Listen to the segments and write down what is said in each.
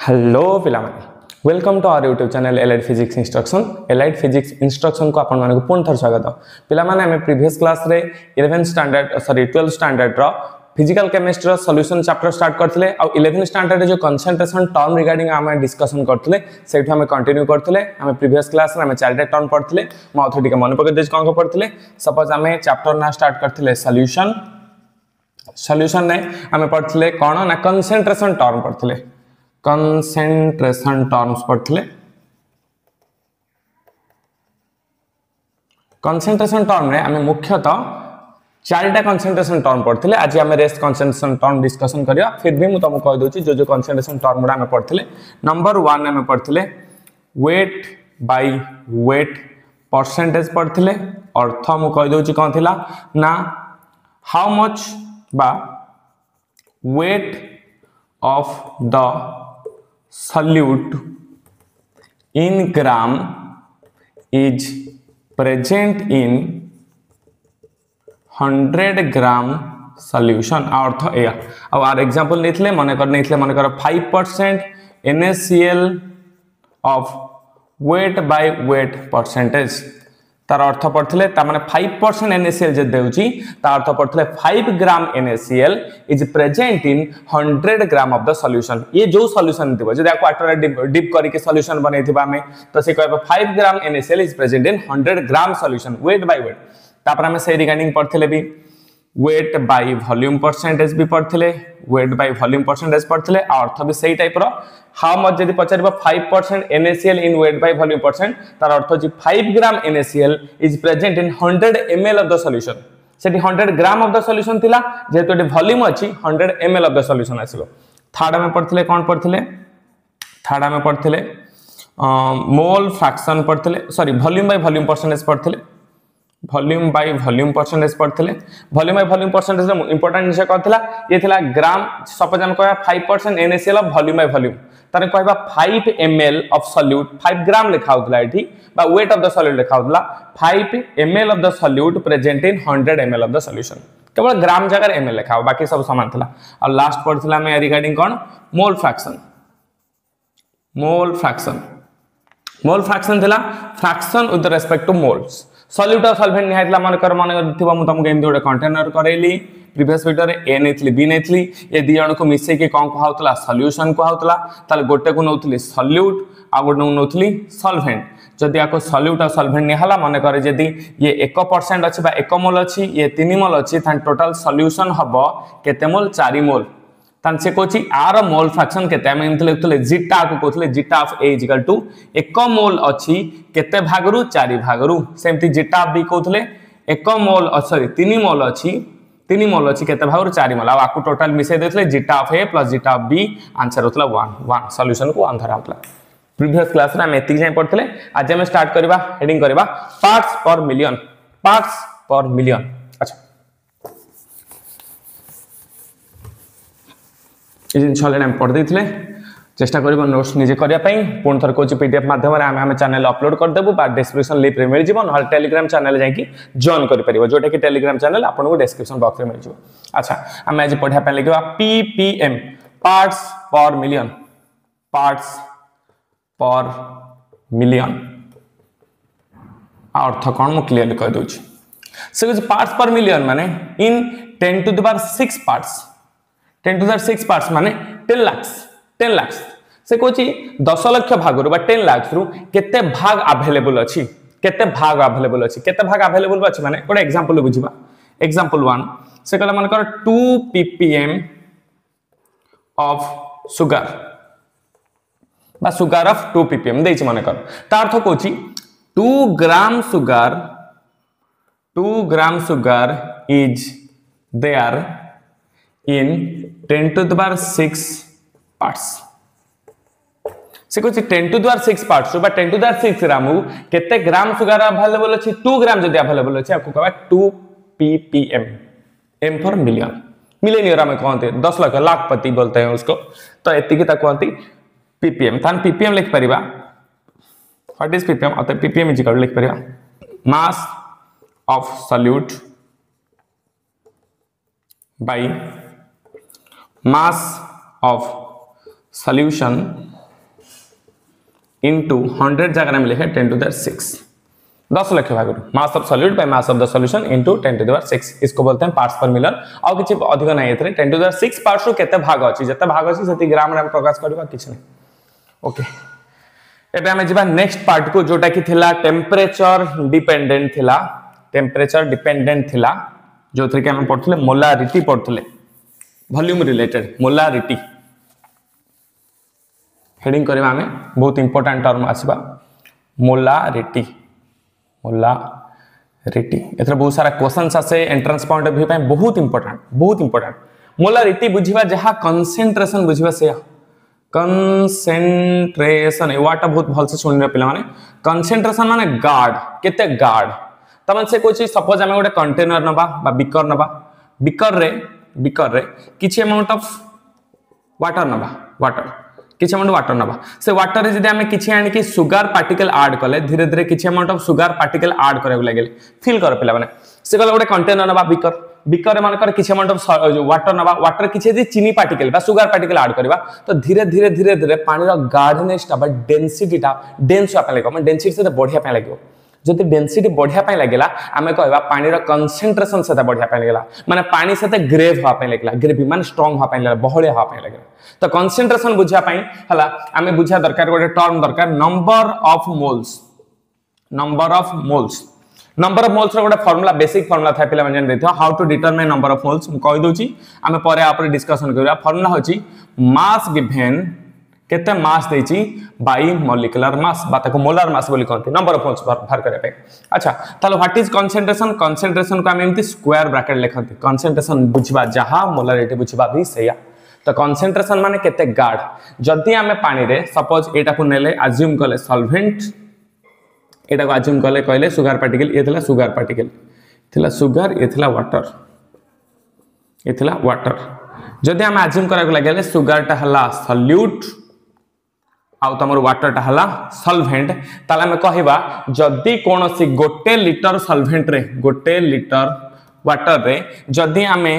Hello पिला welcome to our YouTube channel allied physics instruction. Allied physics instruction को आपण मानक पुनः थर स्वागत। पिला माने हमें प्रीवियस क्लास रे 11 स्टैंडर्ड सॉरी 12 स्टैंडर्ड रो फिजिकल केमिस्ट्री रो सॉल्यूशन चैप्टर स्टार्ट करथिले और 11 स्टैंडर्ड जो कंसंट्रेशन टर्म रिगार्डिंग हमें डिस्कशन करथिले सेठो हमें कंटिन्यू करथिले। हमें प्रीवियस क्लास रे हमें चारटा टर्म पढ़थिले म ऑथर टिके मन पके देज कोन को पढ़थिले। सपोज हमें चैप्टर ना स्टार्ट करथिले सॉल्यूशन। सॉल्यूशन ने हमें पढ़थिले कोन ना कंसंट्रेशन टर्म पढ़थिले। कंसंट्रेशन टर्म्स पढ़थिले। कंसंट्रेशन टर्म रे हमें मुख्यतः चारटा कंसंट्रेशन टर्म पढ़थिले। आज हमें रेस्ट कंसंट्रेशन टर्म डिस्कशन करिया। फिर भी मु तुमको कह दोची जो कंसंट्रेशन टर्म गुडा हमें पढ़थिले। नंबर 1 हमें पढ़थिले वेट बाय वेट परसेंटेज पढ़थिले। अर्थ मु कह दोची कोन थिला ना हाउ मच बा weight of the solute in gram is present in 100 gram solution। अर्थ या अब आर एग्जांपल नेथले माने कर 5% NaCl of weight by weight percentage तार अर्थ पढ़थिले ता माने 5% NaCl जे देउची ता अर्थ पढ़थिले 5 gram NaCl is present in 100 gram of the solution. ये जो सॉल्यूशन दिबो जे देखो वाटर डिप करी के सॉल्यूशन बनैथिबा हमें तो से कहबो 5 gram NaCl is present in 100 gram solution weight by weight. तापर हमें से रिगार्डिंग पढ़थिले भी वेट बाय वॉल्यूम परसेंटेज भी पढ़थिले। वेट बाय वॉल्यूम परसेंटेज पढ़थिले अर्थ भी सही टाइप रो हाउ मच जदी पचारबो 5% NaCl in weight by volume percent तार अर्थ जी 5 gram NaCl is present in 100 ml of the solution. सेठी 100 ग्राम ऑफ द सॉल्यूशन थिला जेतो एटी वॉल्यूम अछि 100 ml ऑफ द सॉल्यूशन आसीबो। थर्ड में पढ़थिले कोन पढ़थिले थर्ड में पढ़थिले मोल फ्रैक्शन पढ़थिले sorry volume by volume percentage पढ़थिले। वॉल्यूम बाय वॉल्यूम परसेंटेज पढ़थिले। वॉल्यूम बाय वॉल्यूम परसेंटेज रो इंपोर्टेंट विषय कहथिला ये थिला ग्राम। सपोज हम कहबा 5% NaCl of volume by volume तारे कहबा 5 ml ऑफ सॉल्यूट 5 ग्राम लिखा होतला एठी बा वेट ऑफ द सॉल्यूट लिखा होतला 5 ml of the solute present in 100 ml of the solution. केवल ग्राम जगह ml लिखा हो बाकी सब समान थिला। और लास्ट पढ़थिला मैं रिगार्डिंग कोन mole fraction. Mole fraction mole fraction थिला fraction with respect to moles. Solute और सॉल्वेंट निहाइतला मन थिबा मु तुमको एमदी गोटे कंटेनर करैली प्रीवियस वीडियो रे ए नेथली बी नेथली ये दी जण को मिसे के कोन को हाउतला सॉल्यूशन को हाउतला ताले गोटे को नउतली सॉल्यूट आ गोटे को नउतली सॉल्वेंट। जदि आको सॉल्यूट और सॉल्वेंट निहाला मन करे जदि ये 1% अछि बा 1 मोल अछि ये 3 मोल अछि तान टोटल सॉल्यूशन हबो केते मोल 4 मोल। तान से कोची आर मोल फ्रैक्शन केते हम एमथले लिखतले जीटा को कोथले zeta of A equal to 1 mole अछि केते भागरु 4 भागरु। सेमती जीटा ऑफ B कोथले 1 मोल सॉरी 3 मोल अछि 3 मोल अछि केते भागरु 4 मोल। आ आकु टोटल मिसे देथले zeta of A plus zeta of B answer होतला 1 सॉल्यूशन को आंसर आउतला। प्रीवियस क्लास रे हम एतिक जाय पढ़थले। आज हम स्टार्ट करबा हेडिंग करबा parts per million. Parts per million अच्छा ये जिन छले हम पढ़ देथिले चेष्टा करबो नोट्स निजे करिया पई पूर्ण थर कोची पीडीएफ माध्यम रे हम चैनल अपलोड कर देबो बा डिस्क्रिप्शन लिंक रे मिल जिवो न टेलीग्राम चैनल जाय कि जॉइन कर परिबो जोटा कि टेलीग्राम चैनल आपन को डिस्क्रिप्शन बॉक्स रे मिल जिवो। अच्छा हम आज पढ़ा पे लिखबा ppm parts per million. Parts per million अर्थ कोन मु क्लियरली कह दोची से कुछ पार्ट्स पर मिलियन माने in 10 to the power 6 parts 10 to the 6 parts माने 10 लाख से कोची 10 लाख भाग रु 10 लाख रु केते भाग अवेलेबल अछि केते भाग अवेलेबल अछि केते भाग अवेलेबल अछि माने कोन एग्जांपल बुझिबा। एग्जांपल 1 से कहला मन कर 2 ppm ऑफ सुगर बा सुगर ऑफ 2 ppm देछि मन कर ता अर्थ कोची 2 gram sugar is there in 10 to the power 6 parts से कुछ 10 to the power 6 parts बा 10 to the power 6 ग्राम केते ग्राम सुगर अवेलेबल अछि 2 ग्राम जदि अवेलेबल अछि आपको कहबा 2 ppm m for million. Millionaire में कहते 10 लाख लाखपति बोलते हैं उसको तो एति की ता कहती ppm तान ppm लिख परिबा व्हाट इज ppm अत ppm इज इक्वल लिख परिबा mass of solute by mass of solution into 100 जगह में लिखे 10 to the 6 10 लक्ष भाग मास of solute by mass of the solution into 10 to the 6 इसको बोलते हैं पार्ट्स पर मिलर आ किछि अधिक नै एथरे 10 to the 6 पार्ट्स रो केते भाग अछि जते भाग अछि सेति ग्राम रे प्रकाश करबा किछि नै ओके एबे हम जिबा नेक्स्ट पार्ट को जोटा कि थिला टेंपरेचर डिपेंडेंट थिला जो थरे के हम पढथले मोलारिटी पढथले वॉल्यूम रिलेटेड मोलारिटी हेडिंग करबा हमें बहुत इंपोर्टेंट टर्म आसीबा मोलारिटी एथरे बहुत सारा क्वेश्चंस आसे एंट्रेंस पॉइंट ऑफ व्यू पे बहुत इंपोर्टेंट मोलारिटी बुझिबा जहा कंसंट्रेशन बुझिबा से कंसंट्रेशन ए वाटा बहुत भल से सुनिरा पिला माने कंसंट्रेशन माने गार्ड केते गार्ड तमन से कोची सपोज हमें गोटे कंटेनर नबा बा बिकर रे किछि अमाउंट ऑफ वाटर किछि अमाउंट वाटर नबा से वाटर रे जदि हमें किछि आनी कि सुगर पार्टिकल ऐड कले धीरे धीरे किछि amount of sugar particle add करे लागले फील कर पिला माने से गले गोटे कंटेनर नबा बिकर रे माने कर किछि अमाउंट ऑफ वाटर नबा वाटर किछि जे चीनी पार्टिकल बा सुगर पार्टिकल ऐड करबा तो धीरे धीरे पानी रो गार्डनेस ता बा डेंसिटी ता डेंस होपा लागो माने डेंसिटी से बढ़िया पय लागो जदि डेंसिटी बढ़िया पय लागेला आमे कहबा पानी रो कंसंट्रेशन से बढ़िया पय लागेला माने पानी से ग्रेव होआ पय लागेला ग्रेवी माने स्ट्रांग होआ पय लागेला बहळे होआ पय लागेला तो कंसंट्रेशन बुझा पय हला आमे बुझा दरकार गोटे टर्म दरकार नंबर ऑफ मोल्स रो गोटे फार्मूला बेसिक फार्मूला था पिला मन देथो how to determine number of moles म कहि दोची आमे परे आपरे डिस्कशन करबा फार्मूला होची मास गिवन केते मास देची बाई मॉलिक्यूलर मास बात को मोलर मास बोली कहते नंबर ऑफ मोल्स बाहर करे पे अच्छा तालो व्हाट इज कंसंट्रेशन को हम एमती स्क्वायर ब्रैकेट लिखते कंसंट्रेशन बुझबा जहा मोलारिटी बुझबा भी सैया तो कंसंट्रेशन माने केते गार्ड जदी हमें पानी रे सपोज एटा को नेले अज्यूम कले सॉल्वेंट एटा को अज्यूम कले कहले सुगर पार्टिकल ये थिला सुगर पार्टिकल थिला सुगर ये थिला वाटर जदी हम अज्यूम करा को लागले सुगर टा हला सॉल्यूट आउ तमर वाटर टा हला सॉल्वेंट ताला में कहबा जदी कोनोसी गोटे लीटर सॉल्वेंट रे गोटे लीटर वाटर रे जदी हमें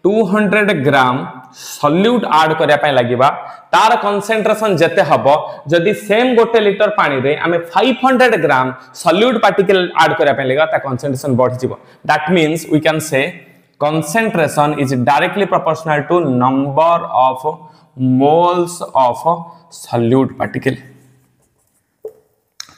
200 ग्राम सॉल्यूट ऐड करिया पय लागिबा तार कंसंट्रेशन जते हबो जदी सेम गोटे लीटर पानी रे हमें 500 ग्राम सॉल्यूट पार्टिकल ऐड करिया पय लागिबा ता कंसंट्रेशन बढ़ जिवो that means we can say concentration is directly proportional to number of moles of solute particle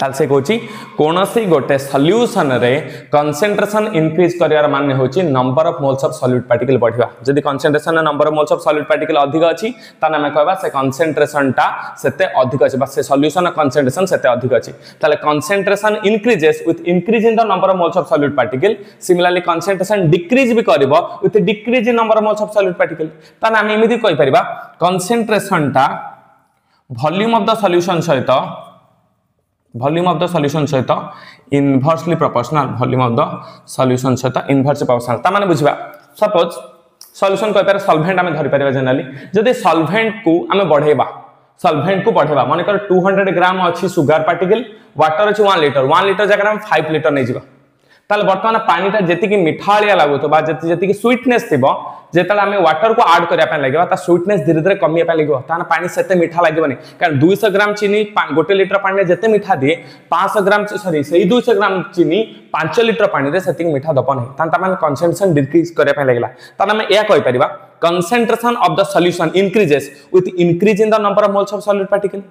ताल से कोची कोनोसी गोटे सॉल्यूशन रे कंसंट्रेशन इंक्रीज करियार माने होची number of moles of solute particle बढ़िबा जदी concentration number of moles of solute particle अधिक अछि ताना हम कहबा से कंसंट्रेशन ता सेते अधिक अछि बा से सॉल्यूशन कंसंट्रेशन सेते अधिक अछि ताले concentration increases with increase in the number of moles of solute particle similarly concentration decrease भी करबो with decrease in number of moles of solute particle ताना हम एमिति कहि परिबा कंसंट्रेशन ता वॉल्यूम ऑफ द सॉल्यूशन सहित inversely proportional volume of the solution सहित इनवर्सली प्रोपोर्शनल ता माने बुझिबा सपोज सॉल्यूशन कहि पारे सॉल्वेंट हमें धरि पारे जनरली जदि सॉल्वेंट को हमें बढ़ेबा माने कर 200 ग्राम अछि सुगर पार्टिकल वाटर अछि 1 लीटर जगह हम 5 लीटर नै जिबा ताले वर्तमान पानी ता जेति कि मिठालिया लागो बा जेति कि स्वीटनेस थिबो जेतला हमें वाटर को ऐड करिया पे लागबा ता स्वीटनेस धीरे धीरे कमिया पे लागबो ता पानी सेते मीठा लागबो नै कारण 200 ग्राम चीनी गोटे लीटर पानी में जेते मीठा दिए 500 ग्राम सॉरी सही 200 ग्राम चीनी 5 लीटर पानी रे सेति मीठा दबो नै ता माने कंसंट्रेशन डिक्रीज करिया पे लागला ता हमें या कहि परिबा concentration of the solution increases with increase in the number of moles of solute particle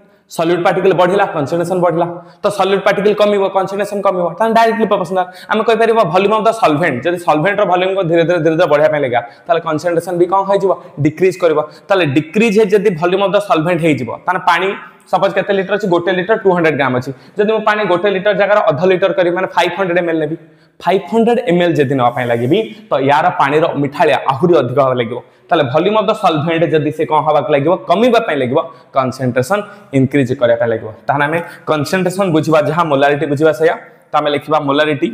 बढ़िला कंसंट्रेशन बढ़िला तो सॉल्यूट पार्टिकल कमिबो कंसंट्रेशन कमिबो ता डायरेक्टली प्रोपोर्शनल हम कहि परिबा वॉल्यूम ऑफ द सॉल्वेंट जदि सॉल्वेंट रो वॉल्यूम को धीरे धीरे बढ़िया पे लगा ताले कंसंट्रेशन भी कम होई जिवो डिक्रीज करबो ताले डिक्रीज है जदि वॉल्यूम ऑफ द सॉल्वेंट हेई जिवो ताने पानी सपोज केते लीटर अछि गोटे लीटर 200 ग्राम अछि जदि मो पानी गोटे लीटर जगह आधा लीटर करी माने 500 ml नेबी 500 ml जदि न पाए लागिबी तो यार पानी रो मिठालिया आहुरी अधिक होबा लागिवो ताले वॉल्यूम ऑफ द सॉल्वेंट जदि से कम होबा लागिवो कमीबा पे लागिवो कंसंट्रेशन इंक्रीज करिया पे लागिवो ताने हमें कंसंट्रेशन बुझिबा जहां मोलारिटी बुझिबा सया ता हमें लिखिबा मोलारिटी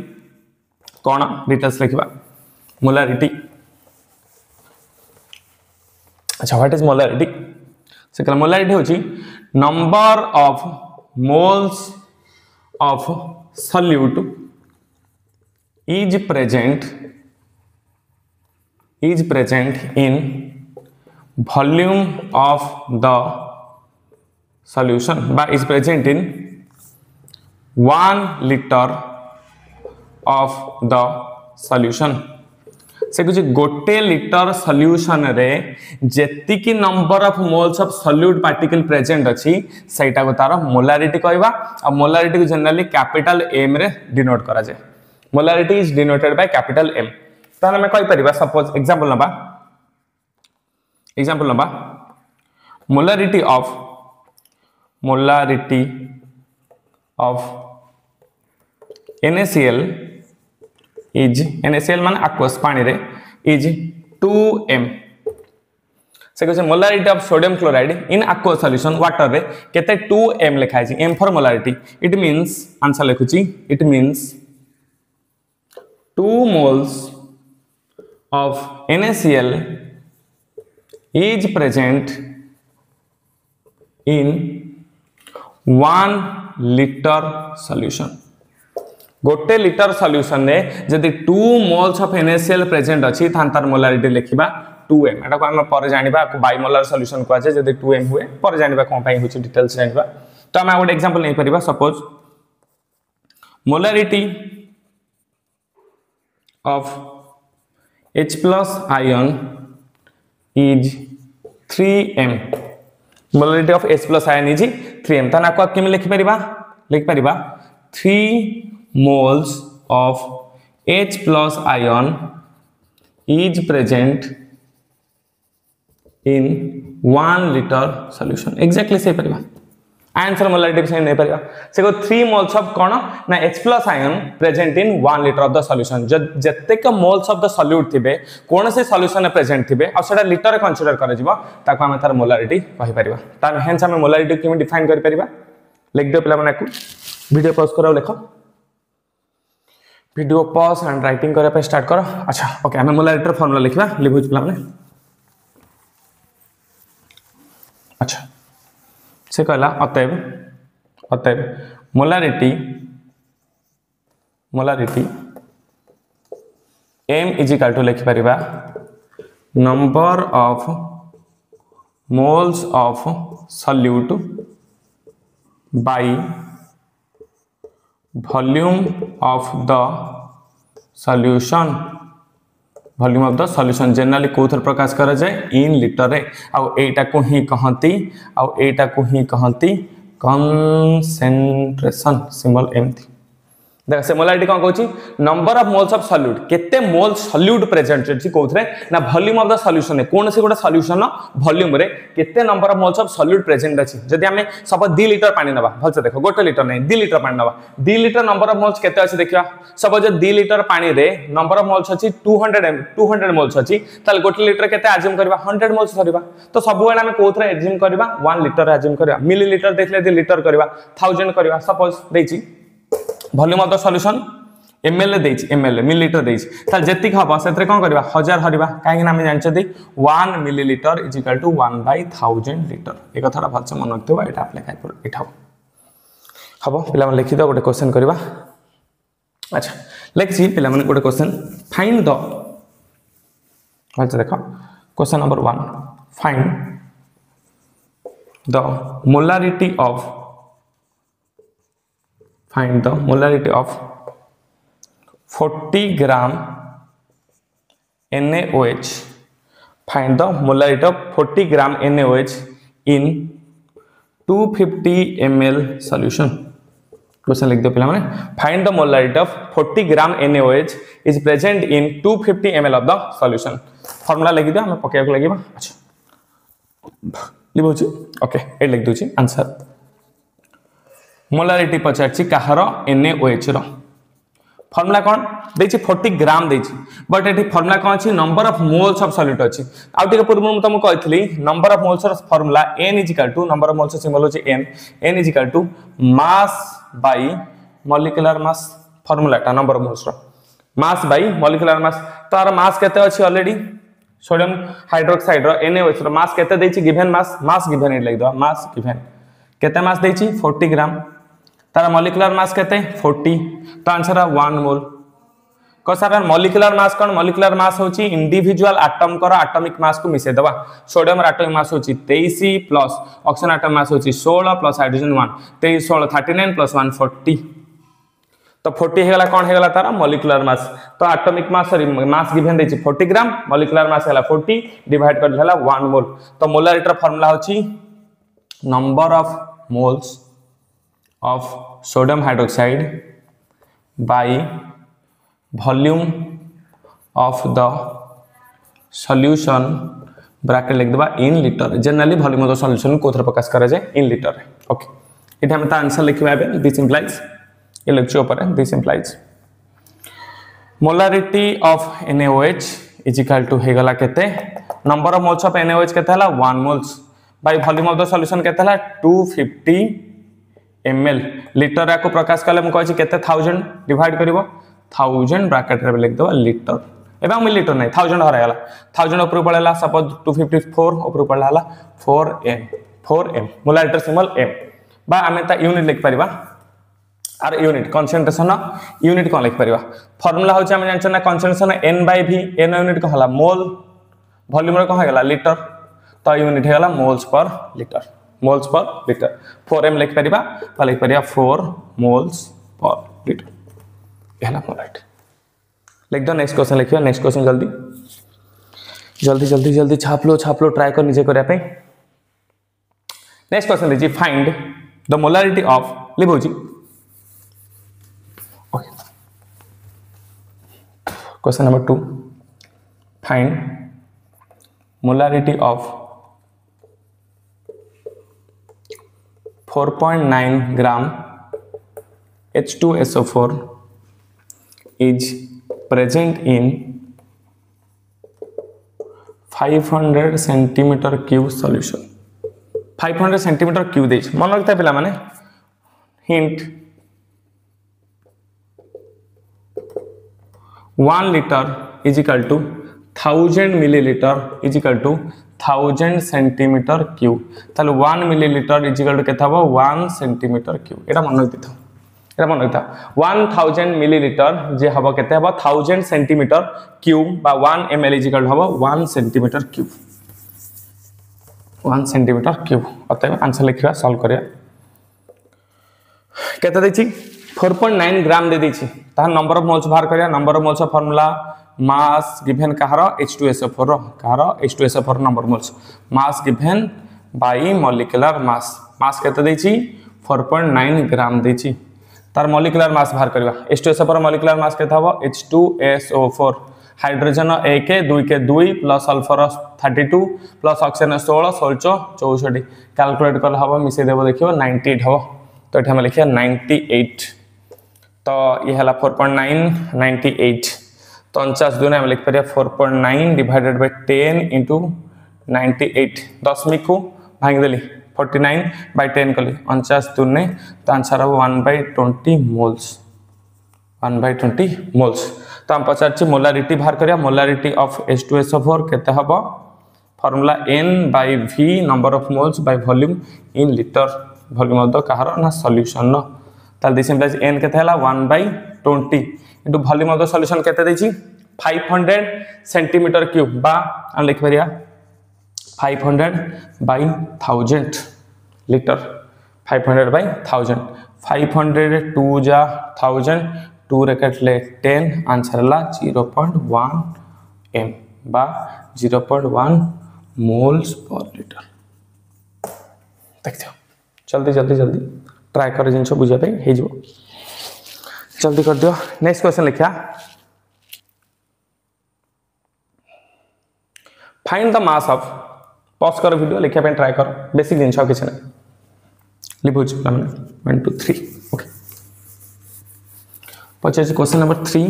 कोन डिटेल्स लिखिबा मोलारिटी अच्छा व्हाट इज मोलारिटी से कल मोलारिटी होची number of moles of solute is present in volume of the solution by is present in 1 liter of the solution से कुछ गोटे लिटर सॉल्यूशन रे जेतिकी number of moles of solute particle present अछि सेटा को तार मोलारिटी कहबा आ मोलारिटी को जनरली कैपिटल एम रे डिनोट करा जाय molarity is denoted by capital M ताने मैं कहि परिबा suppose example number molarity of NaCl is NaCl मान aqueous पानी रे is 2m से कहै molarity of sodium chloride in aqueous solution water रे केते 2m लिखा है m for molarity it means answer लिखुची it means 2 moles of NaCl is present in 1 liter solution गोटे लिटर सॉल्यूशन रे जदि 2 मोल्स ऑफ NaCl प्रेजेंट अछि तांतार molarity लिखिबा 2m एटा को हम पर जानिबा बाइमोलर सॉल्यूशन को आजे जदि 2m हुए पर जानिबा कोन पई होछि डिटेल्स जानिबा तो हम एक एग्जांपल नै परिबा suppose molarity of H+ ion is 3m molarity of H+ ion is 3m तना को केम लिख परिबा 3 moles of H+ ion is present in 1 liter solution exactly से परिबा आंसर मोलारिटी से नहीं परिबा से को 3 moles of कोन ना H+ ion present in 1 liter of the solution जत्ते का moles of the solute थिबे कोन से solution प्रेजेंट थिबे आ सेटा लिटर कंसीडर कर जिवो ताको हम तार मोलारिटी कहि परिबा तार हेंस हम मोलारिटी केम डिफाइन कर परिबा लिख दे पला माने को वीडियो पॉज करो लिखो वीडियो पॉज एंड राइटिंग करे पे स्टार्ट करो अच्छा ओके हमें मोलारिटी फार्मूला लिखबा लिखुच पला माने अच्छा से कहला अतएव molarity m is equal to लिख परिबा number of moles of solute by volume of the solution generally कोथर प्रकाश करा जाए इन लिटर रे आ एटा को ही कहंती कंसंट्रेशन सिंबल m थी देख से मोलारिटी कोन कहूची number of moles of solute केते मोल सॉल्यूट प्रेजेंट अछि कोथरे ना वॉल्यूम ऑफ द सॉल्यूशन है कोन से गोटा सॉल्यूशन वॉल्यूम रे केते number of moles of solute present अछि जदि हमें सब 2 लिटर पानी नबा भल से देखो गोटे लिटर नहीं 2 लिटर पानी नबा 2 लिटर नंबर ऑफ मोल्स केते अछि देखिया सब जो 2 लिटर पानी रे नंबर ऑफ मोल्स अछि 200 मोल्स अछि ताल गोटे लिटर केते अज्यूम करबा 100 मोल्स करबा तो सब बेला हमें कोथरे अज्यूम करबा 1 लिटर अज्यूम करबा मिलीलीटर देखले 2 लिटर करबा 1000 करबा सपोज देछि volume of the solution ml देछि ml मिलीलीटर देछि ताल जेतिक हबा सेतरे कोन करबा 1000 हरिबा काहे ना हम जानछथि 1 millilitre is equal to 1/1000 litre ए कथाटा भलसे मन रखितो एटा अप्लाई कर पर एठाओ हबो पिला मन लिखि दो गोटे क्वेश्चन करबा अच्छा लेखि पिला मन गोटे क्वेश्चन फाइंड द अच्छा देखो question number 1 find the molarity of 40 gram NaOH. Find the molarity of 40 gram NaOH in 250 ml solution. Question लिख दो पिला माने find the molarity of 40 gram NaOH is present in 250 ml of the solution. Formula लिख दो हम पकेया को लागिबा अच्छा लिबोची okay ए लिख दोची आंसर मोलारिटी पचारछि काहर NaOH रो फॉर्मूला कोन देछि 40 ग्राम देछि बट एठी फॉर्मूला कोन अछि number of moles of solute अछि आ टिके पूर्व में तुम कहथली number of moles formula n is equal to number of moles symbol अछि n is equal to mass by molecular mass formula ता नंबर ऑफ मोल्स रो मास बाय मॉलिक्यूलर मास तार मास केते अछि ऑलरेडी सोडियम हाइड्रोक्साइड रो NaOH रो mass केते देछि given mass given it like दो मास गिवन केते मास देछि 40 ग्राम तार मॉलिक्यूलर मास केते 40 तो आंसर है 1 मोल को सर मॉलिक्यूलर मास कोन मॉलिक्यूलर मास होची इंडिविजुअल एटम कर एटॉमिक मास को मिसे दबा सोडियम एटॉमिक मास होची 23 प्लस ऑक्सीजन एटॉमिक मास होची 16 प्लस हाइड्रोजन 1 23 16 39 प्लस 1 40 तो 40 हेगला कौन हेगला तारा मॉलिक्यूलर मास तो atomic mass sorry mass given देछि 40 ग्राम मॉलिक्यूलर मास हेला 40 डिवाइड कर देला 1 मोल तो मोलारिटी फार्मूला होछि number of moles of sodium hydroxide by volume of the solution bracket लिख देबा in litre generally volume of the solution कोथर प्रकाश करा जाए इन लीटर ओके इटा हम ता आंसर लिखबा बे दिस इंप्लाइज ये लिखछ ऊपर this implies molarity of NaOH is equal to हेगला केते number of moles of NaOH केते हला 1 moles by volume of the solution केते हला 250 ml लीटर या को प्रकाश कले म कहै छी केते 1000 डिवाइड करबो 1000 ब्रैकेट रे लिख देबो लीटर एवं मिलीलीटर नहीं 1000 हरा गला 1000 ऊपर पड़ेला सपोज 254 ऊपर पड़ेला 4m मोलारिटी सिंबल m बा हमें ता यूनिट लिख परिबा आर यूनिट कंसंट्रेशन यूनिट कोन लिख परिबा फार्मूला होचे हम जानछ ना कंसंट्रेशन n/v n यूनिट को हला मोल वॉल्यूम रे को हगला लीटर तो यूनिट हेगला मोल्स पर लीटर 4m लिख परिबा बा लिख परिबा 4 मोल्स पर लीटर एला मोलारिटी लिख दो नेक्स्ट क्वेश्चन लिखियो नेक्स्ट क्वेश्चन जल्दी छाप लो ट्राई कर निजे करिया पे नेक्स्ट क्वेश्चन लीजिए फाइंड द मोलारिटी ऑफ लिबोजी okay question number 2 find molarity of 4.9 gram H2SO4 is present in 500 centimeter cube solution 500 centimeter cube देछ मन रखता पिला माने hint 1 liter is equal to 1000 milliliter is equal to 1000 centimeter cube ताले 1 milliliter is equal to केता हो 1 centimeter cube एटा मन रखता एटा मन रखता 1000 milliliter जे हबो केते हबो 1000 centimeter cube बा 1 ml is equal to हबो 1 centimeter cube 1 centimeter cube अतः आंसर लिखिबा सॉल्व करिया केते देछि 4.9 ग्राम दे देछि ता नंबर ऑफ मोल्स बाहर करिया number of moles formula mass given कहारो H2SO4 रो कहारो H2SO4 number moles mass given by molecular mass केते देछि 4.9 ग्राम देछि तार मॉलिक्यूलर मास बाहर करबा H2SO4 मॉलिक्यूलर मास केते हबो H2SO4 हाइड्रोजन 1 के 2 के 2 plus sulphur 32 plus oxygen 16 16 64 calculate कर हबो मिसे देबो देखियो 98 हबो तो एठा हम लिखिया 98 तो ये हला 4.9 98 तो 49 दुने हम लिख परिया 4.9 डिवाइडेड बाय 10 into 98 दशमिक को भांग देली 49 by 10 कली 49 दुने तो आंसर हो 1/20 मोल्स 1/20 मोल्स तो हम पचार मोलारिटी बाहर करिया मोलारिटी ऑफ H2SO4 केते हबो formula n/v number of moles by volume in litre volume of the कहार ना सॉल्यूशन न ताल दिस इंप्लाइज n केते हला 1/20 into volume of the solution केते देछि 500 सेंटीमीटर क्यूब बा हम लिख परिया 500 by 1000 लीटर 500 by 1000 500 2 जा 1000 2 रकेट ले 10 आंसर ला 0.1 m बा 0.1 मोल्स पर लीटर देखियो जल्दी ट्राई कर जिनछ बुझा पे हे जो जल्दी कर दियो नेक्स्ट क्वेश्चन लिखा find the mass of pause कर वीडियो लिखा पे ट्राई कर बेसिक जिनछ किछ नै लिबुज 1 2 3 ओके पछे क्वेश्चन नंबर 3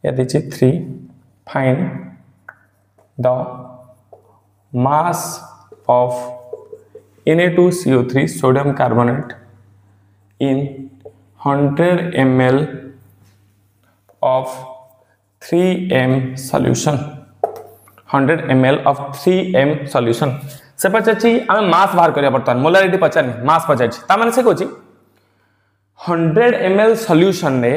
यदि 3 find the mass of Na2CO3 sodium carbonate in 100 ml of 3m solution 100 ml of 3m solution से पचाची आमे मास बाहर करिया बर्तमान मोलारिटी पचानी मास पचाची ता माने से कोची 100 ml सॉल्यूशन ने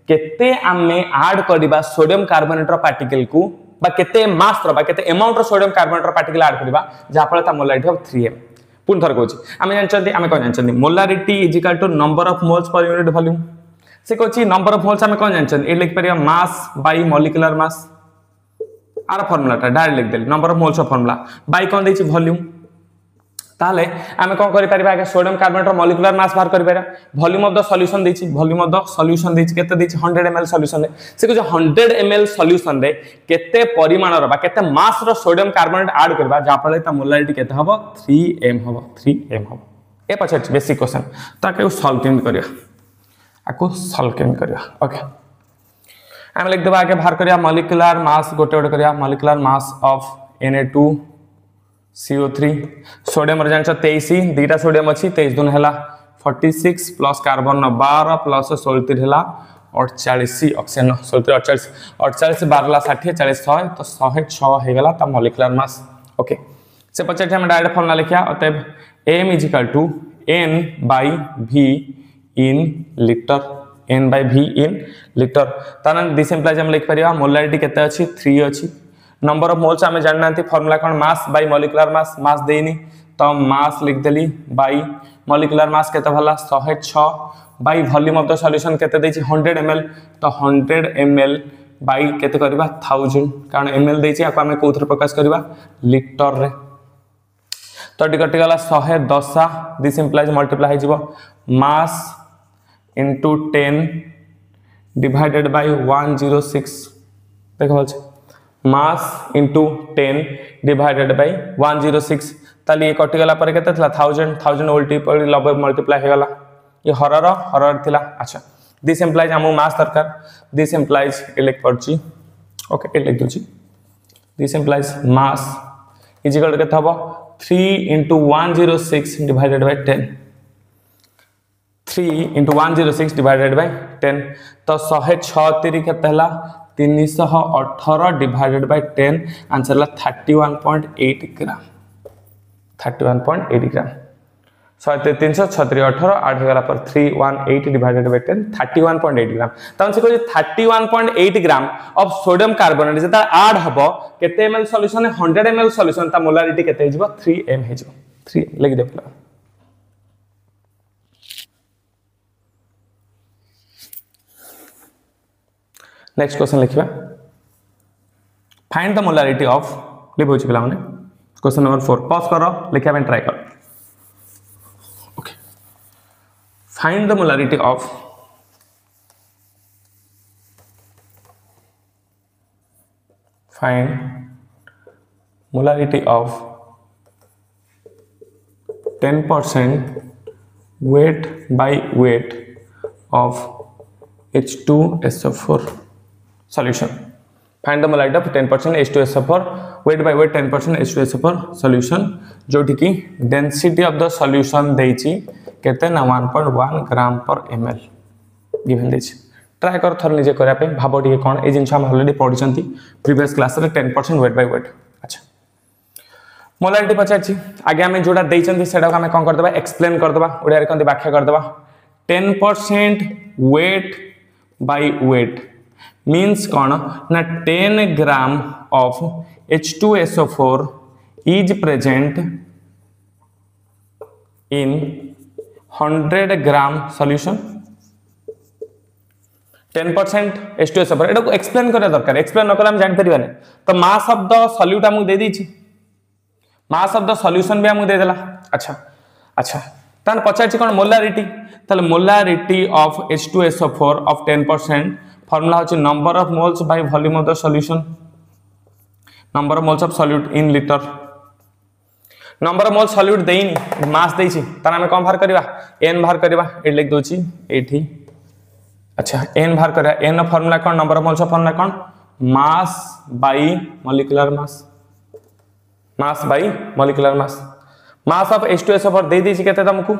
केते आमे ऐड करबा सोडियम कार्बोनेट रो पार्टिकल को बा केते मास रो बा केते अमाउंट रो सोडियम कार्बोनेट रो पार्टिकल ऐड करबा जा फल ता मोलारिटी ऑफ 3m पुन थर कहूँ आम जानते आम कौन जानते molarity is equal to number of moles per unit volume से कहूँ नंबर ऑफ मोल्स आम कौन जानते ये लिखिपर मास बाय मॉलिक्यूलर मास आर फर्मुलाटा डायरेक्ट लिखदेली number of moles formula by कौन देछि वॉल्यूम ताले आमे कौन करि परिबा आगे सोडियम कार्बोनेट मॉलिक्यूलर मास बाहर करि परिबा वॉल्यूम ऑफ द सॉल्यूशन देछि वॉल्यूम ऑफ द सॉल्यूशन देछि केते देछि 100 ml सॉल्यूशन से को 100 ml सॉल्यूशन रे केते परिमाण रो बा केते मास रो सोडियम कार्बोनेट ऐड करबा जा फले ता मोलारिटी केते हबो 3m हबो 3m हबो ए पछे बेसिक क्वेश्चन ताके सॉल्व केम करिया आको सॉल्व केम करिया ओके आम लिख देबा आगे बाहर करिया मॉलिक्यूलर मास गोटे गोटे करिया molecular mass of Na2CO3 sodium रे जानछ 23 दुईटा सोडियम अछि 23 दुन हला 46 प्लस कार्बन 12 प्लस 16 हला 48 ऑक्सीजन 16 48 48 12 60 40 100 तो 106 हे गला ता मॉलिक्यूलर मास ओके से पछे हम डायरेक्ट फॉर्मूला लिखिया अतएव m = n / v in liter n by v in liter ताना दिस इंप्लाइज हम लिख परिया मोलारिटी केते अछि 3 अछि नंबर ऑफ मोल्स हमें जाननांती फार्मूला कोन मास बाय मॉलिक्यूलर मास देनी तो मास लिख देली बाय मॉलिक्यूलर मास केते भला 106 bye volume of the solution केते देछि 100 ml तो 100 ml बाय केते करबा 1000 कारण ml देछि आको हमें कोथर प्रकाश करबा लीटर रे तो टिकट गला 110 दिस इंप्लाइज मल्टीप्लाई हो जिवो मास into 10 divided by 106 देखो बोल मास into 10 divided by 106 ताली ये कटि गला पर केते थला 1000 उल्टी पर लबे मल्टीप्लाई हो गला ये हरर थिला अच्छा दिस इंप्लाइज हमु मास दरकार दिस इंप्लाइज इलेक्ट पड़ची ओके इलेक्ट दोची this implies mass is equal to केते हबो 3 into 106 divided by 10 3 into 106 divided by 10 तो 106 केते हला 318 divided by 10 आंसर ला 31.8 ग्राम 31.8 ग्राम 336 18 8 गला पर 318 divided by 10 31.8 ग्राम तन से कहै 31.8 ग्राम ऑफ सोडियम कार्बोनेट जेता ऐड हबो केते ml सॉल्यूशन 100 ml सॉल्यूशन ता मोलारिटी केते हिजबो 3m हिजबो 3 लिख दे पला नेक्स्ट क्वेश्चन लिखिबा फाइंड द मोलारिटी ऑफ लिखो छी पिला माने क्वेश्चन नंबर 4 पॉज करो लिखिया में ट्राई करो okay find the molarity of molarity of 10% weight by weight of H2SO4 solution. Find the molarity of 10% H2SO4 weight by weight 10% H2SO4 solution जो कि density of the solution देछि केते ना 1.1 ग्राम per ml given देछि try कर थर निजे करा पे भाबो टिके कोन ए जिंस हम ऑलरेडी पढिसंती प्रीवियस क्लास रे 10% weight by weight अच्छा मोलारिटी पचाछि आगे हमें जोडा देइचंती सेडा हमें कोन कर देबा एक्सप्लेन कर देबा ओडिया रे कोन व्याख्या कर देबा 10% weight by weight means कौन ना 10 ग्राम of H2SO4 is present in 100 gram solution 10% H2SO4 एटा को एक्सप्लेन करे दरकार एक्सप्लेन न करले हम जान परिबाने तो मास ऑफ द सॉल्यूट हम दे दीची मास ऑफ द सॉल्यूशन भी हम दे देला अच्छा अच्छा तन पचाछि कोन मोलारिटी तले molarity of H2SO4 of 10% formula होछि number of moles by volume of the solution number of moles of solute in litre number of moles solute देइनी मास देइछि तन हम कोन बाहर करबा n बाहर करबा ए लिख दोछि एठी अच्छा n बाहर करबा n formula cone number of moles formula कोन mass by molecular mass by molecular mass of H2SO4 दे दीछि केते तुमको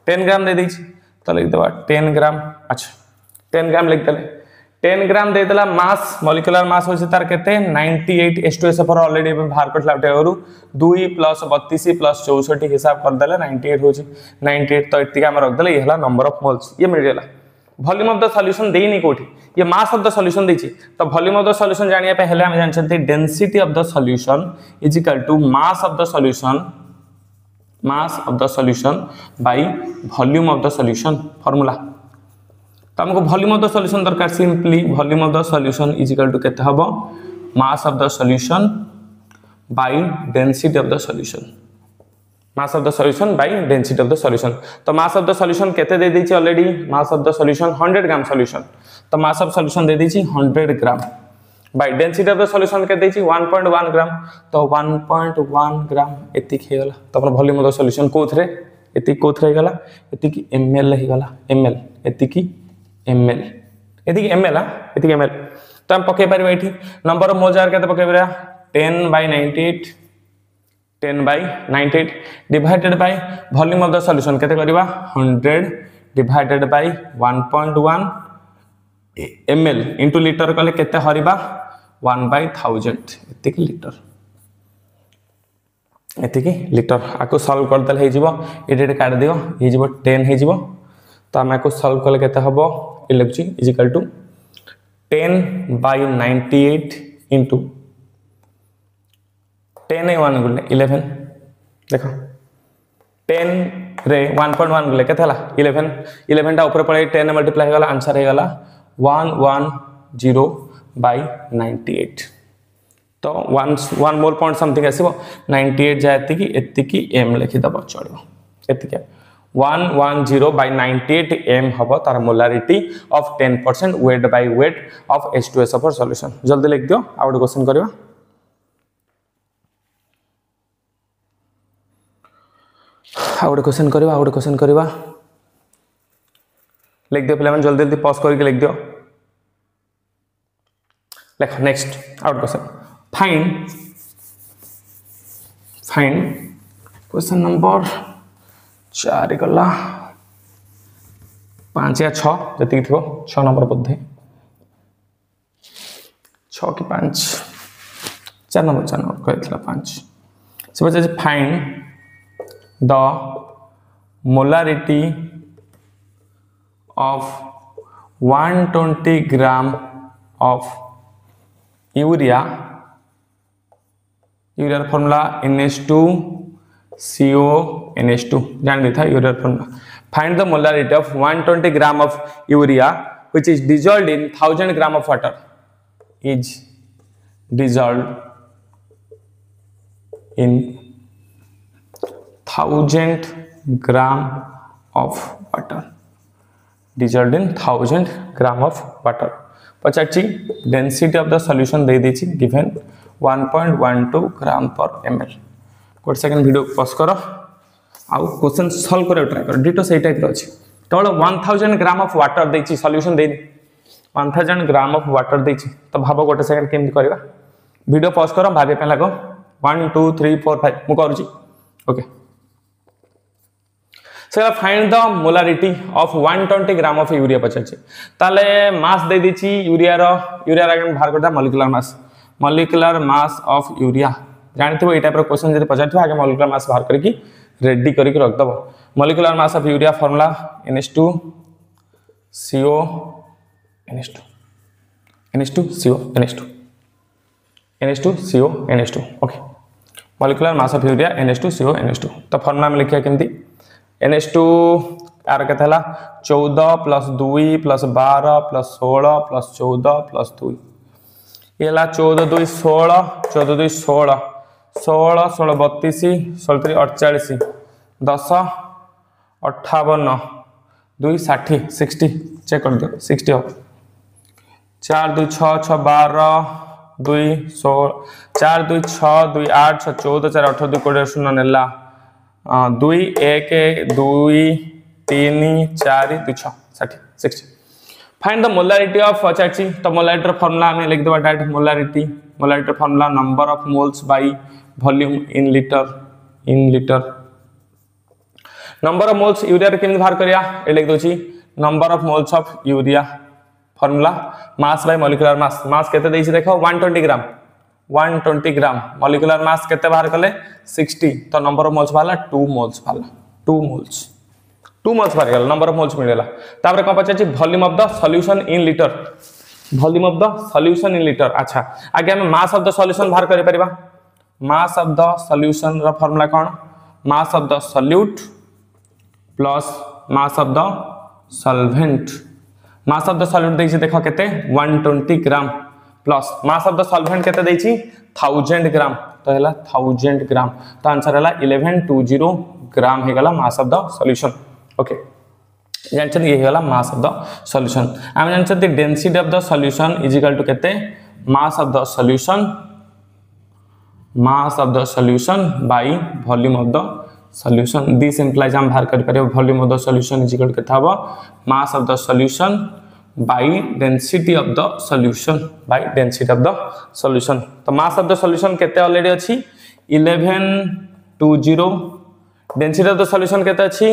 10 ग्राम दे दीछि तो लिख देबा 10 ग्राम अच्छा 10 ग्राम लिख देले 10 ग्राम दे देला मास मॉलिक्यूलर मास होछि तार केते 98 H2SO4 ऑलरेडी बाहर करला टेरू 2 + 32 + 64 हिसाब कर देले 98 होछि 98 तो एतिका हम रख देले ये हला नंबर ऑफ मोल्स ये मिल गेला वॉल्यूम ऑफ द सॉल्यूशन देइनी कोठी ये मास ऑफ द सॉल्यूशन देछि तो वॉल्यूम ऑफ द सॉल्यूशन जानिया पे हेले हम जानछन्ते density of the solution is equal to mass of the solution mass of the solution by volume of the solution formula. तो हमको वॉल्यूम ऑफ द सॉल्यूशन दरकार, simply volume of the solution is equal to केते हबो mass of the solution by density of the solution, mass of the solution by density of the solution. तो mass of the solution केते दे दीची already, mass of the solution 100 gram solution, तो mass of solution दे दीची 100 gram by density of the solution के देची 1.1 ग्राम, तो 1.1 ग्राम एतिक हे गला। तो अपन वॉल्यूम ऑफ द सॉल्यूशन कोथरे एतिक कोथरे हे गला, एतिक ml हे गला, ml एतिक ml, एतिक ml एतिक ml। तो हम पके परबा एठी नंबर ऑफ मोल जार केते पके परबा 10/98, 10/98 divided by volume of the solution केते करबा 100 divided by 1.1 ml into litre कले केते हरिबा 1/1000 एतिक लीटर, एतिक लीटर। आको सॉल्व कर देले हे जीवो, एडे काट दियो हे जीवो 10 हे जीवो। तो हम आको सॉल्व कले केते हबो ए लिखछि इज इक्वल टू 10/98 इंटू 10 1 गुले 11, देखो 10 रे 1.1 गुले केते हला 11, 11 टा ऊपर पळे 10 मल्टीप्लाई हे गला, आंसर हे गला 110/98। तो 1 मोल पॉइंट समथिंग आसीबो 98 जायति की एतिकी m लिखि दबो चलिबो, एतिकी 110/98 m हबो तार molarity of 10% weight by weight of H2SO4 solution. जल्दी लिख दियो, आउट क्वेश्चन करबा। आउट क्वेश्चन करबा, आउट क्वेश्चन करबा, लिख दियो प्ले, जल्दी जल्दी पॉज करके लिख दियो। लेखो नेक्स्ट आउट क्वेश्चन, फाइंड क्वेश्चन नंबर 4 गला 5 या 6 जति थो 6 नंबर बोधे 6 कि 5 4 नंबर कहला 5। से बचे find the molarity of 120 gram of urea formula NH2CO NH2 जान ली था urea formula। Find the molarity of 120 gram of urea which is dissolved in 1000 gram of water, is dissolved in 1000 gram of water, dissolved in 1000 gram of water। पचाची density of the solution दे देछि given 1.12 gram per ml। कोट second video pause करो आउ question solve करे try करो, ditto सही type रो अछि। केवल 1000 ग्राम ऑफ वाटर देछि सॉल्यूशन दे 1000 ग्राम ऑफ वाटर देछि। तो भाबो गोटे सेकंड केमति करबा, वीडियो पॉज करो भाबे पे लागो 1 2 3 4 5 मु करूची। Okay, so find the molarity of 120 gram of urea पचाचे। ताले मास दे दिछि यूरिया रो आगे बाहर करता मॉलिक्यूलर मास ऑफ यूरिया जानथिबो ए टाइप रो क्वेश्चन जदि पचाथिबो आगे मॉलिक्यूलर मास बाहर करके रेडी करके रख दबो। Molecular mass of urea formula NH2CO NH2 okay. Molecular mass of urea NH2CO NH2। तो फार्मूला में लिखिया केमती NH2 यार केते हला 14 + 2 + 12 + 16 + 14 + 2 येला 14 2 16 14 2 16 16 16 32 16 48 10 58 2 60 60 चेक कर दियो 60 हो 4 2 6 6 12 2 16 4 2 6 2 8 6 14 4 8 2 20 0 नेला 2 1 2 3 4 2 6 60 60। फाइंड द मोलारिटी ऑफ चाची। तो मोलारिटी फार्मूला में लिख देबा direct molarity formula number of moles by volume in litre number of moles urea रे केमि बाहर करिया ए लिख दोची number of moles of urea formula mass by molecular mass केते देछि देखो 120 ग्राम मॉलिक्यूलर मास केते बाहर कले 60। तो नंबर ऑफ मोल्स भाला 2 मोल्स बाहर गला नंबर ऑफ मोल्स मिलेला। तापर को पचाची volume of the solution in litre अच्छा आगे हम मास ऑफ द सॉल्यूशन बाहर करि परिबा। मास ऑफ द सॉल्यूशन रो फार्मूला कोन mass of the solute plus mass of the solvent. mass of the solute देछि देखो केते 120 gram plus mass of the solvent केते देछि 1000 ग्राम तो हैला 1000 ग्राम तो आंसर हैला 1120 ग्राम हे गला mass of the solution. Okay जानछन ये होला mass of the solution. हम जानछन density of the solution is equal to केते mass of the solution by volume of the solution. This implies हम बाहर कर परियो volume of the solution is equal to केता हबो mass of the solution by density of the solution तो mass of the solution केते already अछि 1120 density of the solution केते अछि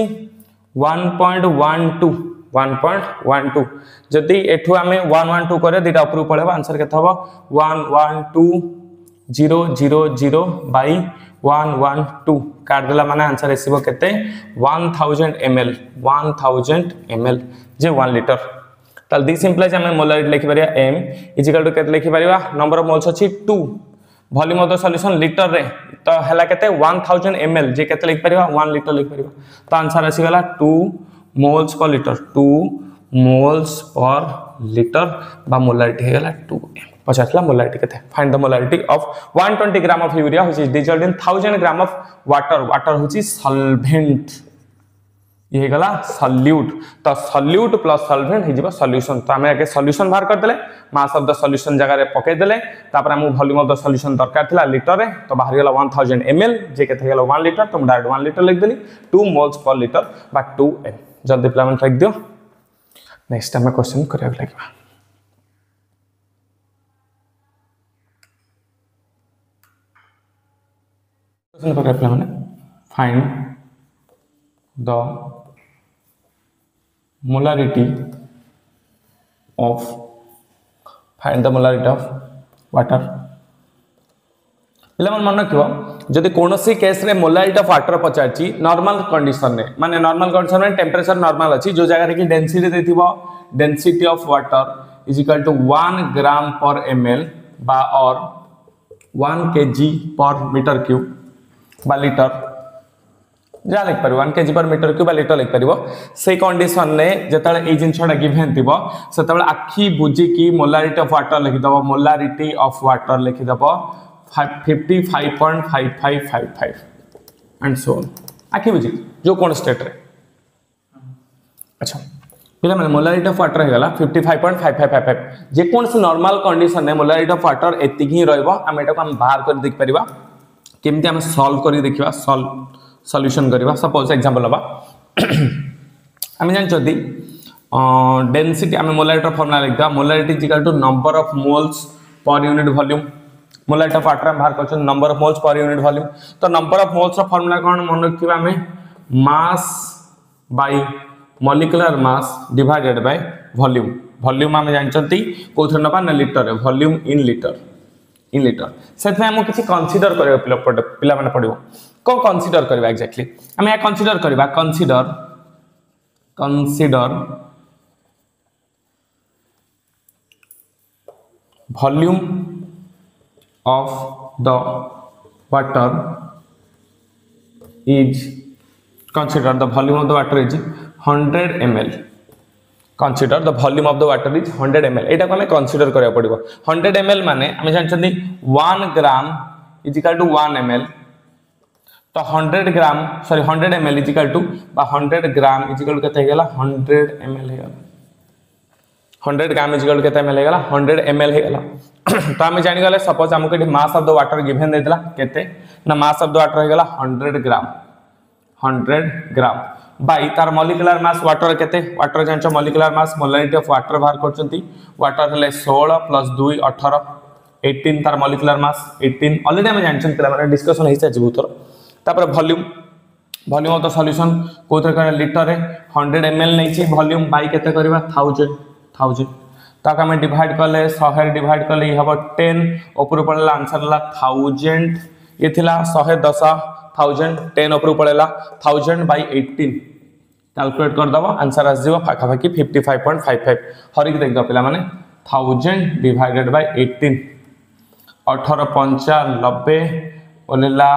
1.12 जदि एठू आमे 112 करे दिटा ऊपर पळेबा आंसर केते हबो 112000 by 112 काट देला माने आंसर एसिबो केते 1000 ml जे 1 लीटर ताल दिस इंप्लाइज हमें मोलारिटी लिखि परिया m इज इक्वल टू केते लिखि परिया नंबर ऑफ मोल्स अछि 2 volume of the solution litre रे तो हला केते 1000 ml जे केते लिखि परिया 1 लीटर लिखि परिया तो आंसर आसी गला 2 मोल्स पर लीटर बा मोलारिटी हे गला 2m पछातला मोलारिटी केते find the molarity of 120 gram of urea which is dissolved in 1000 gram of water होची सॉल्वेंट ये गला सॉल्यूट तो सॉल्यूट प्लस सॉल्वेंट हे जिबा सॉल्यूशन तो हमें आगे सॉल्यूशन बाहर कर देले मास ऑफ द सॉल्यूशन जगह रे पके देले तापर हम वॉल्यूम ऑफ द सॉल्यूशन दरकार थिला लीटर रे तो बाहर गेला 1000 ml जे केते गेला 1 लीटर तो हम डायरेक्ट 1 लीटर लिख देली 2 मोल्स पर लीटर बा 2m जल्दी प्लान लिख दियो नेक्स्ट हम क्वेश्चन करिया लागबा क्वेश्चन करिया plan find the molarity of water पिला मन रखियो जदि कोनोसी केस रे मोलारिटी ऑफ वाटर पचाची नॉर्मल कंडीशन ने माने नॉर्मल कंडीशन में टेंपरेचर नॉर्मल अछि जो जगह रे कि डेंसिटी देथिबो density of water is equal to 1 gram per ml बा और 1 kg पर मीटर क्यूब बा लीटर जा लिख परिबो 1 kg पर मीटर क्यूब लीटर लिख परिबो से कंडीशन ने जतले ए जिंसडा गिवन थिबो सेतबे आखी बुझी की मोलारिटी ऑफ वाटर लिखि दबो मोलारिटी ऑफ वाटर लिखि दबो 55.5555 एंड सो ऑन आखी बुझी जो कोन स्टेट रे अच्छा पिला माने मोलारिटी ऑफ वाटर हे गला 55.5555 जे कोन से नॉर्मल कंडीशन ने मोलारिटी ऑफ वाटर एतिक ही रहइबो हम एटा को हम बाहर कर देख परिबा केमति हम सॉल्व करी देखिबा सॉल्यूशन करबा सपोज एग्जांपल लबा हम जान जदी डेंसिटी हम मोलारिटी फॉर्मूला लिख दा molarity is equal to number of moles per unit volume molarity of water हम बाहर करछन number of moles per unit volume तो नंबर ऑफ मोल्स रा फॉर्मूला कोन मन रखिबा हमें mass by molecular mass divided by volume volume हम जानचंती कोथर नबा न लीटर वॉल्यूम इन लीटर से हम किसी कंसीडर करबा पिला माने पडिबो को कंसीडर करबा एग्जैक्टली हम या कंसीडर करबा consider volume of the water is consider the volume of the water is 100 ml consider the volume of the water is 100 ml एटा को हमें कंसीडर करया पड़िबो 100 ml माने हम जानछन्ती 1 gram is equal to 1 ml तो 100 gram sorry 100 ml is equal to 100 gram is equal to केते हेगला 100 ml हेगला 100 ग्राम इज इक्वल टू केते ml हेगला 100 ml हेगला तो हम जानि गले सपोज हमको एटी mass of the water given देतला केते ना मास ऑफ द वाटर हेगला 100 ग्राम बाय तार मॉलिक्यूलर मास वाटर केते वाटर जानचो molecular mass molarity of water बाहर करचंती वाटर ले 16 + 2 18 18 तार मॉलिक्यूलर मास 18 ऑलरेडी हम जानचन पिला माने डिस्कशन हिसा जीवतर तापर वॉल्यूम ऑफ द सॉल्यूशन कोथर कर लीटर रे 100 ml नै छी वॉल्यूम बाय केते करबा 1000 ताक हम डिवाइड करले 100 डिवाइड करले हबो 10 ऊपर पड़ला आंसर ला 1000 ये थिला 110,000 10 ऊपर पड़ेला 1000 by 18 कैलकुलेट कर दबो आंसर आ जीव फाका फाकी 55.55 हरिक देख दो पिला माने 1000 डिवाइडेड बाय 18 18 5 90 ओनेला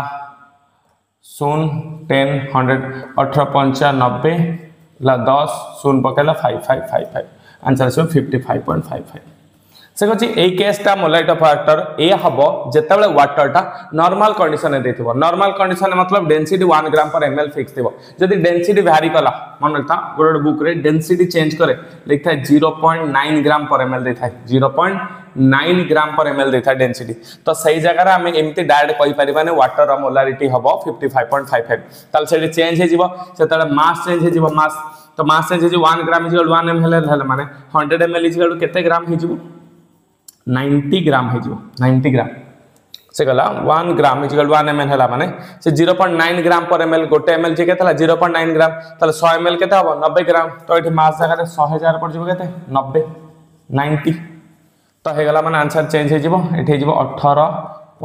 शून 10 100 18 95 10 शून पकेला 5555 आंसर आसो 55.55 से कहछि ए केसटा मोलाइट ऑफ वाटर ए हबो जेतेबेले वाटरटा नॉर्मल कंडीशन रे देथिबो नॉर्मल कंडीशन मतलब density 1 gram per ml fix थिबो जदि डेंसिटी वेरी कला मन रखता गोड बुक रे डेंसिटी चेंज करे लिखता है 0.9 ग्राम पर ml देथा है 0.9 ग्राम पर ml देथा डेंसिटी तो सही जगह रे हमें एमती डायरेक्ट कहि परिबाने वाटर मोलारिटी हबो 55.55 ताल से चेंज हे जिवो सेतले मास चेंज हे जिवो मास तो मास चेंज हे जिवो 1 ग्राम इज 1 ml माने 100 ml इज केते ग्राम हे जिवो 90 ग्राम है जो 90 ग्राम से गला 1 ग्राम इज 1 ml हला माने से 0.9 ग्राम पर ml गोटे ml जे केतला 0.9 ग्राम तले 100 ml केते हबो 90 ग्राम तो एठी मास जगह रे 100,000 पर जिवो केते 90 90 तो हे गला माने आंसर चेंज हे जिवो एठी जिवो 18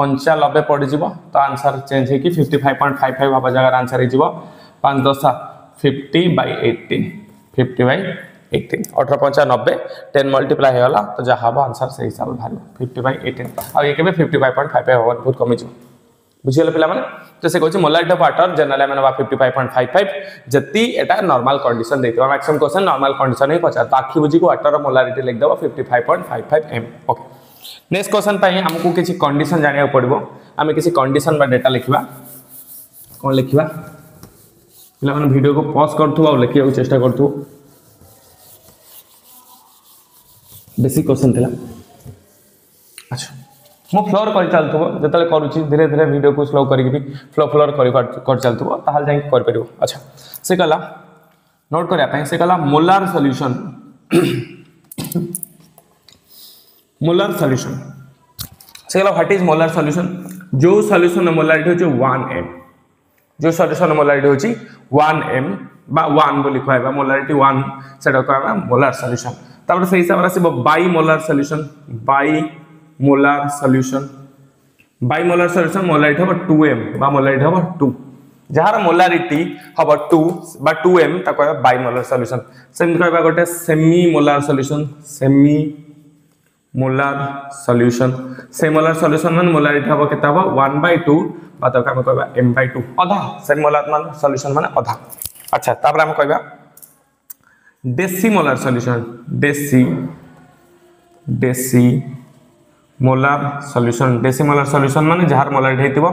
95 पड़ जिवो तो आंसर चेंज हे कि 55.55 हबा जगह आंसर हे जिवो 5 10 50/18 50/18 18 95 10 मल्टीप्लाई हेला तो जहाँ हम आंसर से हिसाब से बाहर 50/18 और ये केबे 55.55 होवन बहुत कमी जो बुझियले पिला माने तो से कहछि मोलारिटी ऑफ वाटर जनरली माने 55.55 जति एटा नॉर्मल कंडीशन देतो मैक्सिमम क्वेश्चन नॉर्मल कंडीशन ही पचा ताकि बुझी को वाटर मोलारिटी लिख दबो 55.55 m ओके नेक्स्ट क्वेश्चन पई हमकु किछि कंडीशन जानिया पड़िबो हमें किछि कंडीशन बा डाटा लिखिबा कोन लिखिबा पिला माने वीडियो को पॉज करथु आ लिखिया चेष्टा करथु बेसिक क्वेश्चन थिला अच्छा मो फ्लोर कर चलथबो जतले करूची धीरे धीरे वीडियो को स्लो करिक भी फ्लोर कर चलथबो ताहाल जाई कर परिबो अच्छा से कला नोट करिया पई से कला मोलार सॉल्यूशन से कला व्हाट इज मोलार सॉल्यूशन जो सॉल्यूशन मोलारिटी होची 1m जो सॉल्यूशन मोलारिटी होची 1m बा 1 बोली कहबा मोलारिटी 1 सेटा कहबा मोलार सॉल्यूशन तापर से हिसाब से बाई मोलार सॉल्यूशन मोलारिटी हबो 2m बा मोलारिटी हबो 2 जहार मोलारिटी हबो 2 बा 2m ता कहबा बाई मोलार सॉल्यूशन सेम कहबा गोटे सेमी मोलार सॉल्यूशन मान मोलारिटी हबो केता हबो 1/2 बा त हम कहबा m/2 आधा सेमी मोलार मान सॉल्यूशन माने आधा अच्छा तापर हम कहबा डेसी मोलार सॉल्यूशन माने जहार मोलारिटी हेतिबो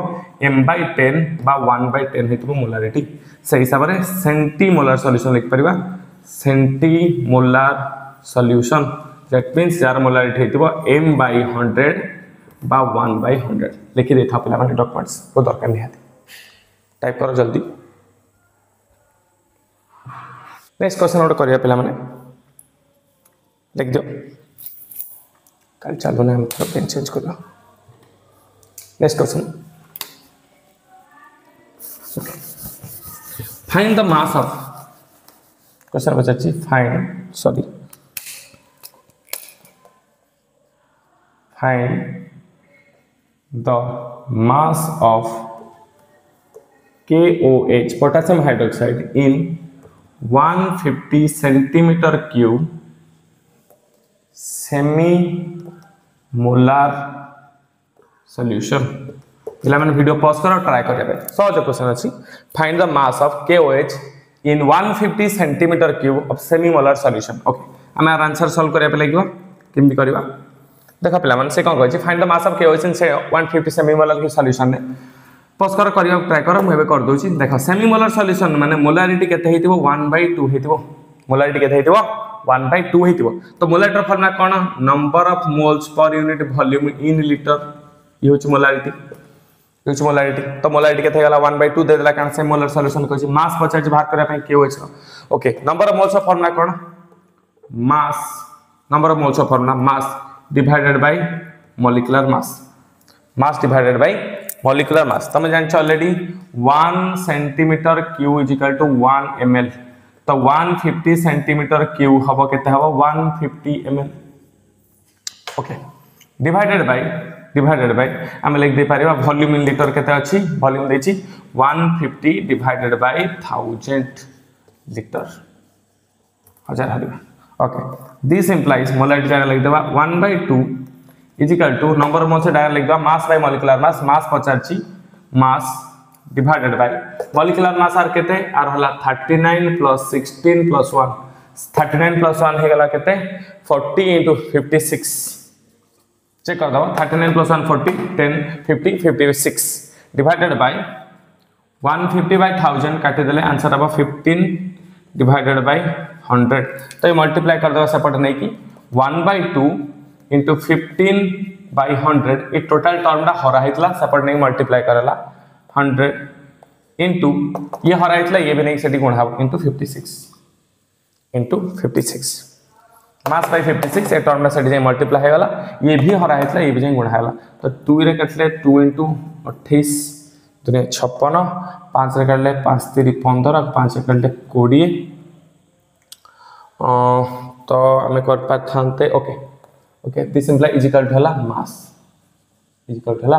m/10 बा 1/10 हेतिबो मोलारिटी से हिसाब रे सेंटी मोलार सॉल्यूशन लिख परिबा centimolar solution that means जहार मोलारिटी हेतिबो m/100 बा 1/100 लिखि देथा पिला माने डॉक्यूमेंट्स को दरकार नहीं टाइप करो जल्दी नेक्स्ट क्वेश्चन नोट करिया पिला माने लिख दो कल चालू ना हम पेन चेंज कर लो next question find the mass of question बच्चा find the mass of KOH potassium hydroxide in 150 centimetre cube semimolar solution पिला माने वीडियो पॉज करो ट्राई करबे सहज क्वेश्चन अछि find the mass of KOH in 150 centimetre cube of semi molar solution okay हमें answer solve करबे लागो केमि करबा देखा पिला माने से कोन कहै छै find the mass of KOH in 150 semi molar की सॉल्यूशन ने पॉज करो करिया ट्राई करो मैं कर दोची देखा सेमी मोलार सॉल्यूशन माने मोलारिटी केते हेतिबो 1/2 हेतिबो मोलारिटी केते हेतिबो 1/2 हेतिबो तो molarity formula cone number of moles per unit volume in litre ये होची मोलारिटी तो मोलारिटी केते गला 1/2 दे देला कारण से मोलार सॉल्यूशन कहै छै मास पचाज बाहर करे पई KOH okay number of moles of formula कोन mass number of moles of formula mass divided by molecular mass divided by molecular mass तुम जानछ already 1 centimetre cube is equal to 1 ml तो 150 centimetre cube हबो केते हबो 150 ml okay divided by हम लिख दे पारिबा वॉल्यूम इन लीटर केते अछि वॉल्यूम देछि 150 डिवाइडेड बाय 1000 लीटर 1000 हरिबा ओके दिस इंप्लाइज मोलारिटी जाने लिख देबा 1/2 is equal to number mole से डायरेक्ट लिख दो मास बाय मॉलिक्यूलर मास पचारची mass divided by molecular mass आर केते आर होला 39 प्लस 16 प्लस 1 39 प्लस 1 हे गला केते 40 into 56 चेक कर दो 39 प्लस 1 40 10 50 56 डिवाइडेड बाय 150 by 1000 काटी देले आंसर अब 15 डिवाइडेड बाय 100 तो ये मल्टीप्लाई कर दो सेपट नहीं कि 1/2 into 15 by 100 ये टोटल टर्म दा हरा हितला सेपट नहीं मल्टीप्लाई करला 100 into ये हरा हितला ये भी नहीं सेटी गुणा into 56 mass by 56 a term दा सेटी जाय मल्टीप्लाई हे गला ये भी हरा हितला ये भी जाय गुणा हैला तो 2 रे कटले 2 into 28 दुनिया 56 5 रे कटले 5 3 15 5 रे कटले 20 तो हमें कर पाथांते okay okay this implies is equal to हला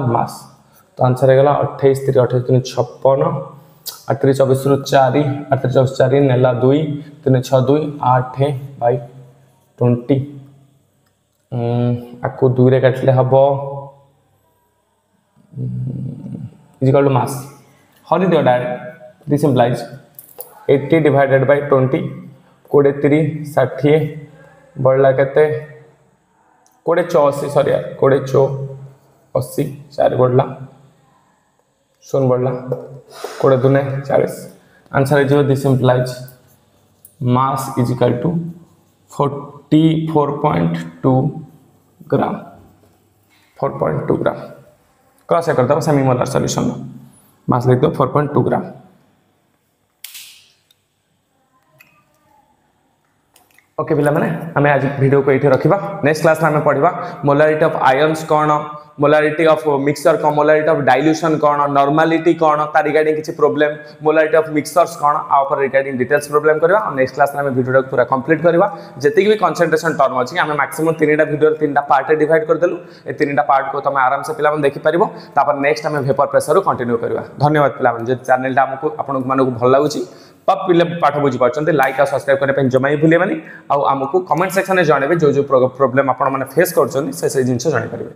मास तो आंसर हे गला 28 3 28 3 56 8 3 24 रु 4 8 3 24 4 नेला 2 3 6 2 8 बाय 20 आको 2 रे काटले हबो is equal to mass Hari दियो direct this implies 80 divided by 20 23 60 बढ़ला केते 84 सॉरी यार 84 4 बढ़ला 0 बढ़ला 22 40 आंसर है जो this implies mass is equal to 44.2 gram 4.2 gram cross करता हूँ सेमी मोलर सॉल्यूशन मास लिख दो 4.2 ग्राम ओके पिला माने हमें आज वीडियो को ये रखा नेक्स्ट क्लास में हमें पढ़ा मोलारिटी ऑफ आयन्स कौन मोलारिटी ऑफ मिक्सचर कौन मोलारिटी ऑफ डाइल्यूशन कौन नॉर्मालिटी कौन तार रिगार्डिंग किसी प्रॉब्लम मोलारिटी ऑफ मिक्सचर्स कौन आ रिगार्डिंग डिटेल्स प्रॉब्लम करवा और नेक्स्ट क्लास में हमें वीडियो को पूरा कंप्लीट करवा जति भी कंसंट्रेशन टर्म अछि हमें मैक्सिमम 3टा वीडियो 3टा पार्ट रे डिवाइड कर देलु ए 3टा पार्ट को तुम आराम से पिला मन देखि परिबो तापर नेक्स्ट हमें वेपर प्रेशर को कंटिन्यू करवा धन्यवाद पिला मन जे चैनल टा हमको आपन मानको भल लागुची पप पिले पाठ बुझी पाछन्ते लाइक और सब्सक्राइब करे पे जमाई भूले मानी आ हमको कमेंट सेक्शन में जणाबे जो जो प्रॉब्लम आपन माने फेस करछन से जिंस जणाई परिबे।